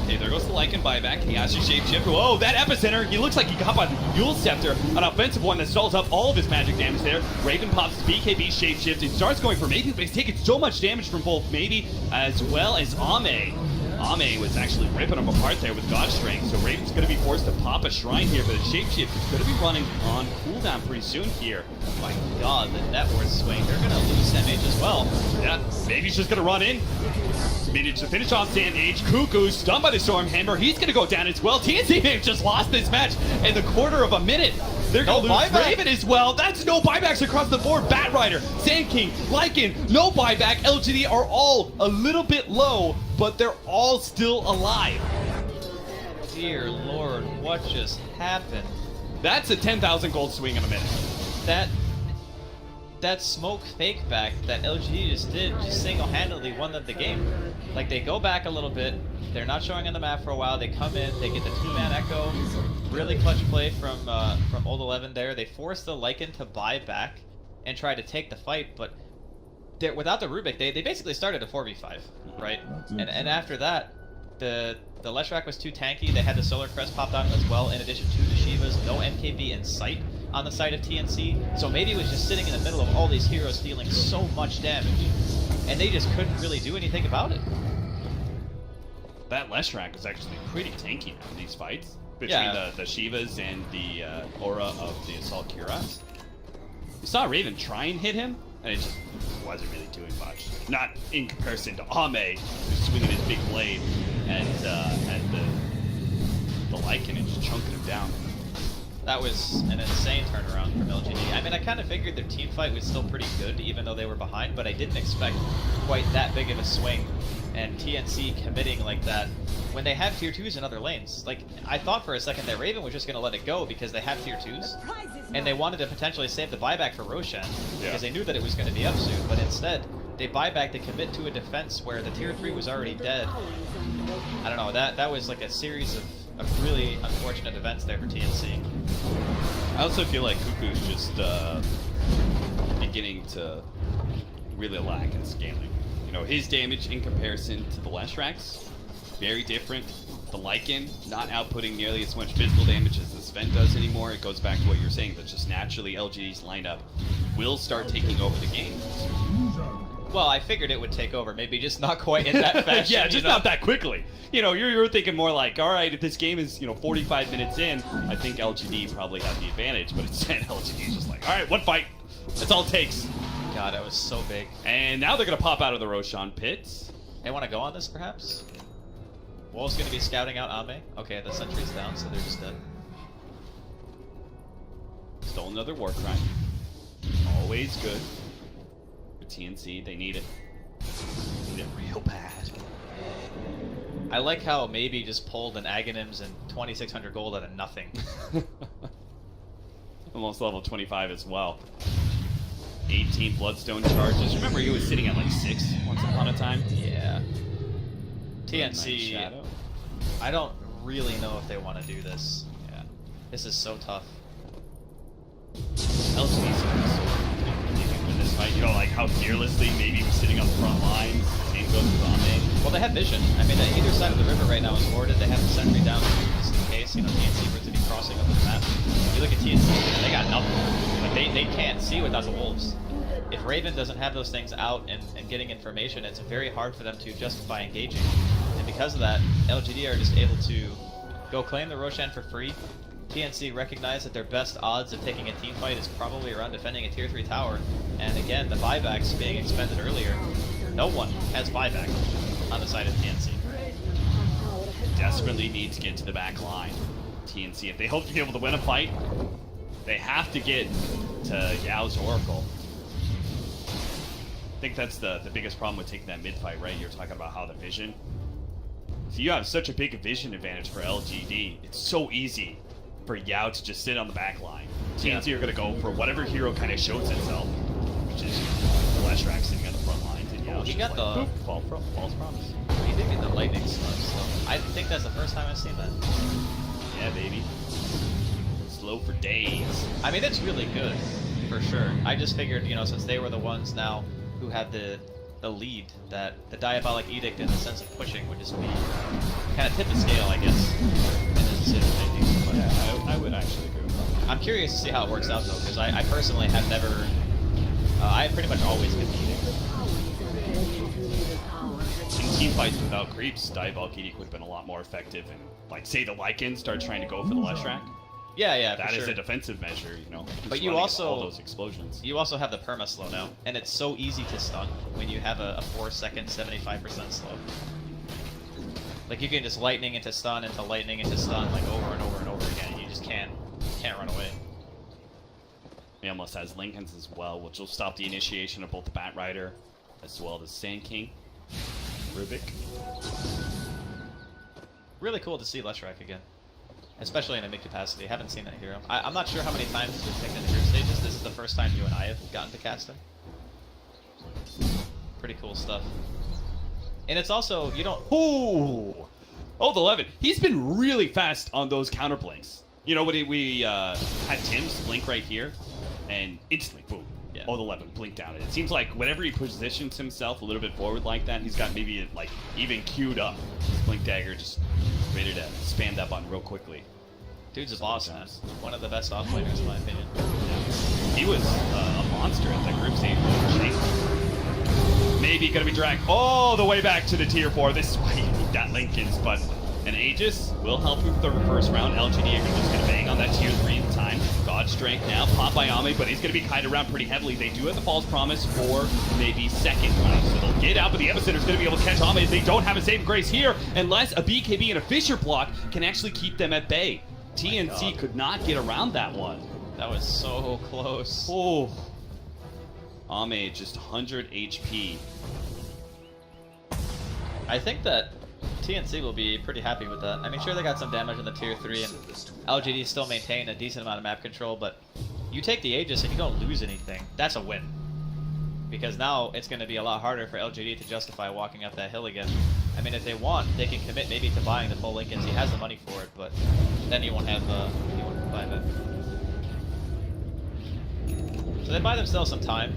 S1: Okay, there goes the Lycan buyback. He has to Shapeshift. Whoa, that Epicenter! He looks like he got by the Yule Scepter, an offensive one that stalls up all of his magic damage there. Raven pops his BKB Shapeshift. He starts going for Maybe, but he's taking so much damage from both Maybe as well as Ame. Ame was actually ripping him apart there with God Strength, so Raven's going to be forced to pop a Shrine here, but the Shapeshift is going to be running on cooldown pretty soon here.
S3: My god, the net worth swing. They're going to lose MH as well.
S1: Yeah, Maybe's just going to run in. Managed to finish off Sand Age. Cuckoo stunned by the Stormhammer. He's going to go down as well. TNC may have just lost this match in the quarter of a minute. They're going to lose Raven as well. That's no buybacks across the board. Bat Rider, Sand King, Lycan, no buyback. LGD are all a little bit low, but they're all still alive.
S3: Dear Lord, what just happened?
S1: That's a 10,000 gold swing in a minute.
S3: That smoke fake back that LGD just did just single-handedly won them the game. Like, they go back a little bit, they're not showing on the map for a while, they come in, they get the two-man Echo, really clutch play from Old 11 there. They force the Lycan to buy back and try to take the fight, but without the Rubik, they basically started a 4v5, right? And after that, the Leshrac was too tanky, they had the Solar Crest popped on as well, in addition to the Shivas, no MKB in sight on the side of TNC, so maybe it was just sitting in the middle of all these heroes dealing so much damage, and they just couldn't really do anything about it.
S1: That Leshrac was actually pretty tanky now in these fights, between the Shivas and the aura of the Assault Cuirass. We saw Raven try and hit him, and it just wasn't really doing much. Not in comparison to Ame, who's swinging his big blade, and the Lycan and just chunking him down.
S3: That was an insane turnaround from LGD. I mean, I kind of figured their team fight was still pretty good, even though they were behind, but I didn't expect quite that big of a swing. And TNC committing like that when they have tier 2s in other lanes. Like, I thought for a second that Raven was just going to let it go because they have tier 2s, and they wanted to potentially save the buyback for Roshan, because they knew that it was going to be up soon, but instead, they buy back, they commit to a defense where the tier 3 was already dead. I don't know, that was like a series of really unfortunate events there for TNC.
S1: I also feel like Cuckoo's just beginning to really lack in scaling. You know, his damage in comparison to the Leshrac's, very different. The Lycan not outputting nearly as much physical damage as the Sven does anymore. It goes back to what you're saying, that just naturally LGD's lineup will start taking over the game.
S3: Well, I figured it would take over, maybe just not quite in that fashion.
S1: Yeah, just not that quickly. You know, you're thinking more like, all right, if this game is, 45 minutes in, I think LGD probably have the advantage, but instead LGD's just like, all right, one fight. That's all it takes.
S3: God, that was so big.
S1: And now they're going to pop out of the Roshan pits.
S3: They want to go on this, perhaps? Wolf's going to be scouting out Ame. Okay, the sentry's down, so they're just dead.
S1: Stole another war cry. Always good. For TNC, they need it. Need it real bad.
S3: I like how maybe just pulled an Aghanims and 2,600 gold out of nothing.
S1: Almost level 25 as well. 18 Bloodstone charges. Remember, he was sitting at like 6 once upon a time?
S3: Yeah.
S1: Night
S3: TNC,
S1: Shadow.
S3: I don't really know if they want to do this. Yeah. This is so tough.
S1: LGD is so confident in this fight. You know, like how fearlessly maybe he was sitting on the front lines. Same goes with Ame.
S3: Well, they have vision. I mean, either side of the river right now is warded. They have the sentry down just in case, you know, TNC were to be crossing over the map. You look at TNC, they got nothing. Like, they can't see without the wolves. If Raven doesn't have those things out and getting information, it's very hard for them to justify engaging. And because of that, LGD are just able to go claim the Roshan for free. TNC recognize that their best odds of taking a team fight is probably around defending a tier 3 tower. And again, the buybacks being expended earlier, no one has buyback on the side of TNC.
S1: Desperately need to get to the back line. TNC, if they hope to be able to win a fight, they have to get to Yao's Oracle. I think that's the biggest problem with taking that mid fight, right? You're talking about how the vision. So you have such a big vision advantage for LGD. It's so easy for Yao to just sit on the back line. TNC are going to go for whatever hero kind of shows itself, which is Leshrac sitting on the front lines, and Yao's
S3: He
S1: just
S3: got
S1: like,
S3: the-
S1: boop, false promise.
S3: He did get the lightning slug, so I think that's the first time I've seen that.
S1: Yeah, baby. Slow for days.
S3: I mean, it's really good, for sure. I just figured, you know, since they were the ones now who had the lead, that the Diabolic Edict in the sense of pushing would just be kind of tip the scale, I guess, in the decision making. But
S1: Yeah, I would actually agree with that.
S3: I'm curious to see how it works out, though, because I personally have never... I pretty much always competed.
S1: In team fights without creeps, Diabolic Edict would have been a lot more effective. And, like, say the Lycans start trying to go for the Leshrac.
S3: Yeah,
S1: That
S3: for
S1: is
S3: sure.
S1: a defensive measure, you know.
S3: But
S1: just
S3: you
S1: running
S3: also-
S1: all those explosions.
S3: You also have the perma slow now, and it's so easy to stun when you have a 4-second 75% slow. Like you can just lightning into stun like over and over and over again. You just can't run away.
S1: He almost has Lincolns as well, which will stop the initiation of both the Bat Rider as well as Sand King. Rubik.
S3: Really cool to see Leshrac again, especially in a mid capacity. Haven't seen that hero. I'm not sure how many times we've picked in the group stages. This is the first time you and I have gotten to cast him. Pretty cool stuff. And it's also, you don't...
S1: Ooh! Oh, the 11. He's been really fast on those counter blinks. You know, when we had Tim's blink right here, and instantly, boom.
S3: Yeah.
S1: Oh, the 11 blinked down. It seems like whenever he positions himself a little bit forward like that, he's got maybe like even queued up. His blink dagger just ready to spam that button real quickly.
S3: Dude's a boss, man. One of the best offlaners, in my opinion.
S1: He was a monster at the group stage. Maybe gonna be dragged all the way back to the tier 4. This is why you need that Lincoln's, but an Aegis will help him for the first round. LGD are just gonna bang on that tier 3 in time. God Strength now, pop by Ame, but he's gonna be kited around pretty heavily. They do have the false promise for maybe second round, so they'll get out, but the Epicenter's gonna be able to catch Ame. They don't have a saving grace here, unless a BKB and a Fissure block can actually keep them at bay. TNC could not get around that one.
S3: That was so close.
S1: Oh. Ame just 100 HP.
S3: I think that TNC will be pretty happy with that. I mean, sure, they got some damage in the tier 3, and LGD still maintain a decent amount of map control, but you take the Aegis and you don't lose anything. That's a win. Because now it's going to be a lot harder for LGD to justify walking up that hill again. I mean, if they want, they can commit maybe to buying the full Lincolns. He has the money for it, but then you won't have buy that. So they buy themselves some time.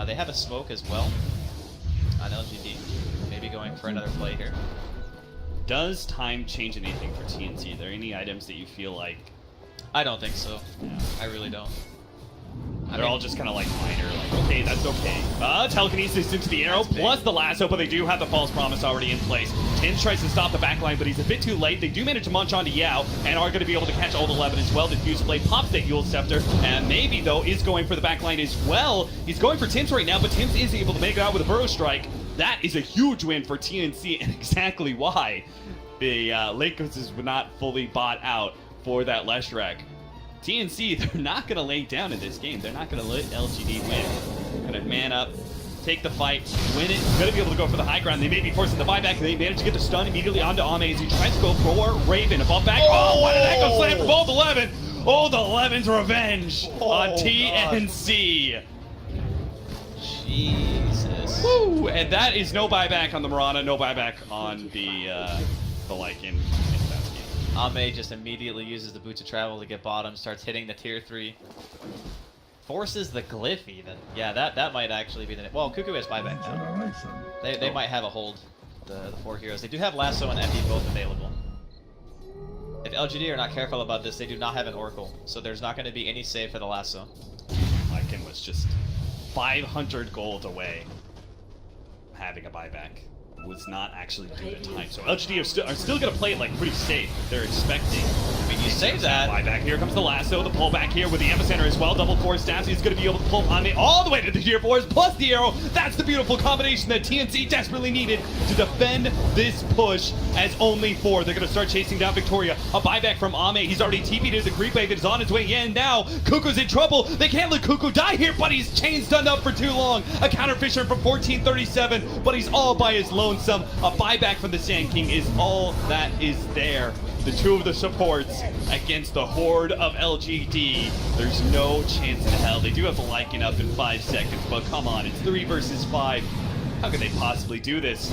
S3: They have a smoke as well on LGD. Maybe going for another play here.
S1: Does time change anything for TNC? Are there any items that you feel like...
S3: I don't think so.
S1: Yeah.
S3: I really don't.
S1: They're all just kind of like minor, like, okay, that's okay. Telekinesis into the arrow, plus the lasso, but they do have the false promise already in place. TNC tries to stop the backline, but he's a bit too late. They do manage to munch onto Yao, and are going to be able to catch Old 11 as well. The Fuse Blade pops that Yule Scepter, and maybe, though, is going for the backline as well. He's going for TNC right now, but TNC is able to make it out with a Burrow Strike. That is a huge win for TNC, and exactly why the late coaches were not fully bought out for that Leshrac. TNC, they're not going to lay down in this game. They're not going to let LGD win. Going to man up, take the fight, win it. Going to be able to go for the high ground. They may be forcing the buyback. They manage to get the stun immediately onto Ame as he tries to go for Raven. Above back. Oh, what an echo slam from Old 11. Old 11's revenge on TNC.
S3: Jesus.
S1: Woo! And that is no buyback on the Mirana, no buyback on the Lycan.
S3: Ame just immediately uses the Boots of Travel to get bottom, starts hitting the tier 3. Forces the Glyph even. Yeah, that might actually be the... Well, Cuckoo has buyback now. They might have a hold, the 4 heroes. They do have Lasso and Epi both available. If LGD are not careful about this, they do not have an Oracle, so there's not going to be any save for the Lasso.
S1: Lycan was just 500 gold away from having a buyback. Was not actually due to time. So LGD are still going to play it like pretty safe. They're expecting.
S3: I mean, you say that.
S1: Buyback. Here comes the lasso, the pullback here with the epicenter as well. Double force stabs. He's going to be able to pull Ame all the way to the tier 4s plus the arrow. That's the beautiful combination that TNC desperately needed to defend this push as only 4. They're going to start chasing down Victoria. A buyback from Ame. He's already TP'd as the creep wave is on his way in now. Cuckoo's in trouble. They can't let Cuckoo die here, but he's chain stunned up for too long. A counter Fisher from 1437, but he's all by his lonesome. A buyback from the Sand King is all that is there. The 2 of the supports against the horde of LGD. There's no chance in hell. They do have the Lycan up in 5 seconds, but come on, it's 3 versus 5. How could they possibly do this?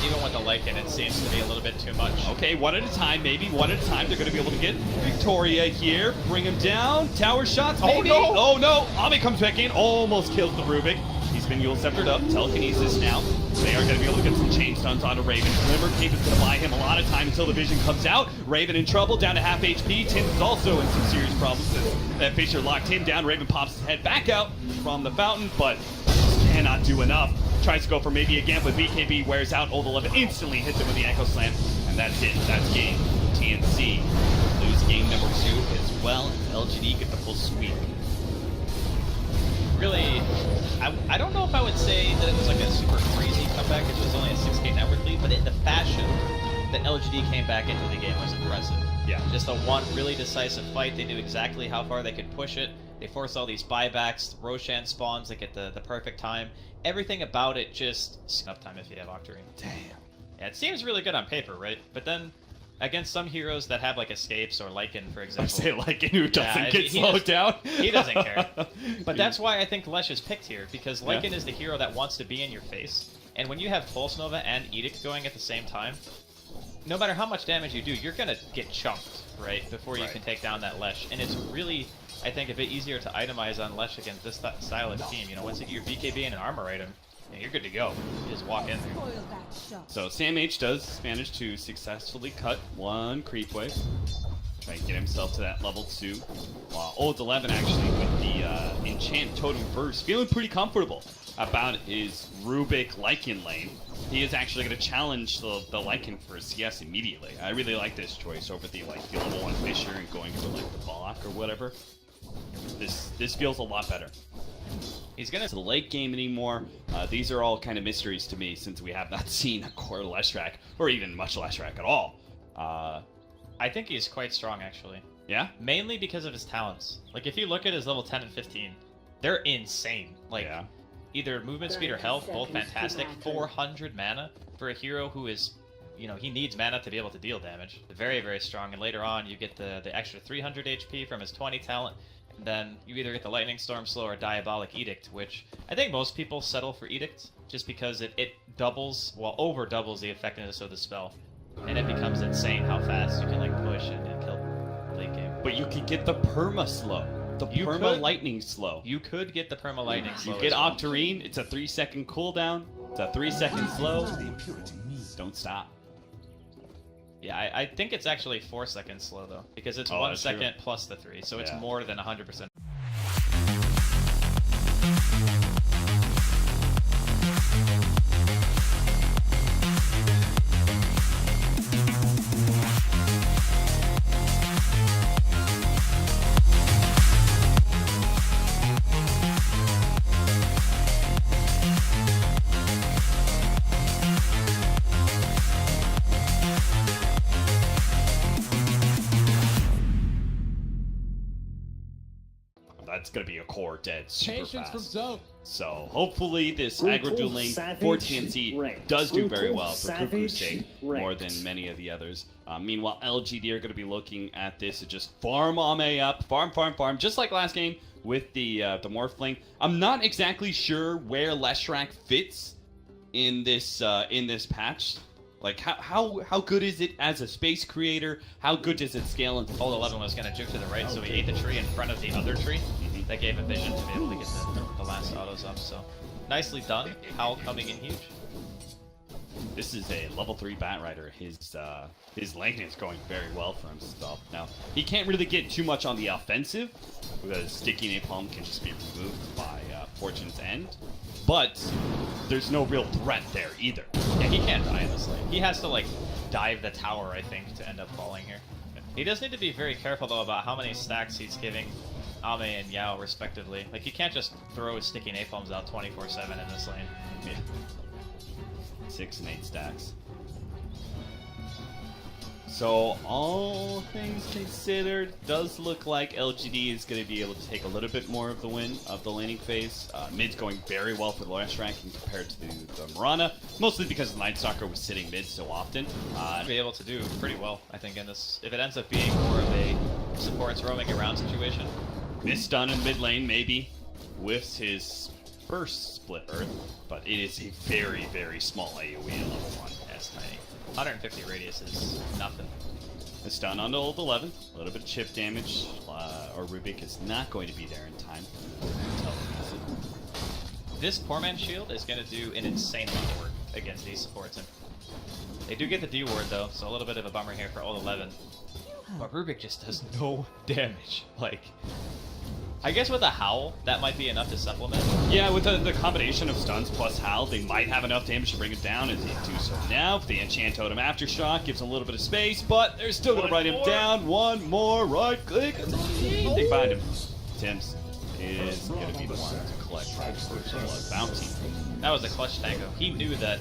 S3: Even with the Lycan, it seems to be a little bit too much.
S1: Okay, one at a time, maybe one at a time. They're going to be able to get Victoria here. Bring him down. Tower shots, maybe. Oh no! Ame comes back in, almost kills the Rubik. He's been Yule Sceptered up. Telekinesis now. They are going to be able to get some chain stuns onto Raven. Glimmer Cape is going to buy him a lot of time until the vision comes out. Raven in trouble, down to half HP. TNC is also in some serious problems as that Fisher locked him down. Raven pops his head back out from the fountain, but cannot do enough. Tries to go for maybe again, but BKB wears out. Old 11 instantly hits him with the Echo Slam, and that's it. That's game. TNC lose game number 2 as well. LGD get the full sweep.
S3: Really, I don't know if I would say that it was like a super crazy comeback. It was only a 6K network lead, but in the fashion that LGD came back into the game was impressive.
S1: Yeah.
S3: Just a one really decisive fight. They knew exactly how far they could push it. They forced all these buybacks, Roshan spawns that get the perfect time. Everything about it just uptime if you have Octarine.
S1: Damn.
S3: Yeah, it seems really good on paper, right? But then against some heroes that have like escapes or Lycan, for example.
S1: I say Lycan who doesn't get
S3: he
S1: slowed down.
S3: He doesn't care. But that's why I think Lesh is picked here, because Lycan is the hero that wants to be in your face. And when you have Pulse Nova and Edict going at the same time, no matter how much damage you do, you're going to get chunked, right? Before you can take down that Lesh. And it's really, I think, a bit easier to itemize on Lesh against this style of team. You know, once you get your BKB and an armor item, you're good to go. You just walk in there.
S1: So Sam H does manage to successfully cut one creep wave. Try and get himself to that level 2. While Old 11 actually with the Enchant Totem first, feeling pretty comfortable about his Rubik Lycan lane. He is actually going to challenge the Lycan for a CS immediately. I really like this choice over the the level 1 Fisher and going for like the Bach or whatever. This feels a lot better. He's going to the late game anymore. These are all kind of mysteries to me since we have not seen a core Leshrac or even much Leshrac at all.
S3: I think he's quite strong, actually.
S1: Yeah?
S3: Mainly because of his talents. Like, if you look at his level 10 and 15, they're insane. Like, either movement speed or health, both fantastic. 400 mana for a hero who is, you know, he needs mana to be able to deal damage. Very, very strong. And later on, you get the extra 300 HP from his 20 talent. And then you either get the Lightning Storm Slow or Diabolic Edict, which I think most people settle for Edict just because it doubles, well, over doubles the effectiveness of the spell. And it becomes insane how fast you can like push and kill late game.
S1: But you could get the perma slow. The perma lightning slow.
S3: You could get the perma lightning slow.
S1: You get Octarine, it's a 3-second cooldown. It's a 3-second slow. Don't stop.
S3: Yeah, I think it's actually 4 seconds slow though, because it's
S1: Oh,
S3: 1
S1: that's
S3: second
S1: true.
S3: plus the 3, so it's
S1: Yeah.
S3: more than 100%.
S1: That's going to be a core dead super
S4: Patience from
S1: fast.
S4: Zoe.
S1: So hopefully this
S5: Brutal
S1: aggro duel lane
S5: Savage
S1: for TNC
S5: rank.
S1: does do very
S5: Brutal
S1: well for
S5: Savage
S1: Kuku's sake, more
S5: rank.
S1: than many of the others. Meanwhile, LGD are going to be looking at this to just farm Ame up, farm, just like last game with the Morph lane. I'm not exactly sure where Leshrac fits in this patch. Like how good is it as a space creator? How good does it scale? And
S3: Old 11 was going to juke to the right, so he ate the tree in front of the other tree. That gave him vision to be able to get the last autos up, so nicely done. Howl coming in huge.
S1: This is a level 3 Batrider. His lane is going very well for himself. Now, he can't really get too much on the offensive, because Sticky Napalm can just be removed by Fortune's End. But there's no real threat there either.
S3: Yeah, he can't die in this lane. He has to, like, dive the tower, I think, to end up falling here. He does need to be very careful, though, about how many stacks he's giving Ame and Yao, respectively. Like, you can't just throw his sticky napalms out 24/7 in this lane.
S1: Yeah. 6 and 8 stacks. So, all things considered, does look like LGD is going to be able to take a little bit more of the win of the laning phase. Mid's going very well for the Leshrac compared to the Mirana, mostly because the Night Stalker was sitting mid so often.
S3: Be able to do pretty well, I think, in this. If it ends up being more of a supports roaming around situation.
S1: Misdone in mid lane, maybe, with his first split Earth, but it is a very, very small AoE at level 1.
S3: That's tiny. 150 radius is nothing.
S1: A stun onto ult 11, a little bit of chip damage, or Rubik is not going to be there in time.
S3: This poor man's shield is going to do an insane amount of work against these supports. And they do get the D ward though, so a little bit of a bummer here for ult 11. But Rubik just does no damage. Like, I guess with a Howl, that might be enough to supplement.
S1: Yeah, with the combination of stuns plus Howl, they might have enough damage to bring it down, as they do so now. The Enchant Totem Aftershock gives a little bit of space, but they're still going to write him down. One more right click. They find him. Tim's is going to be the one to collect that first blood bounty.
S3: That was a clutch tango. He knew that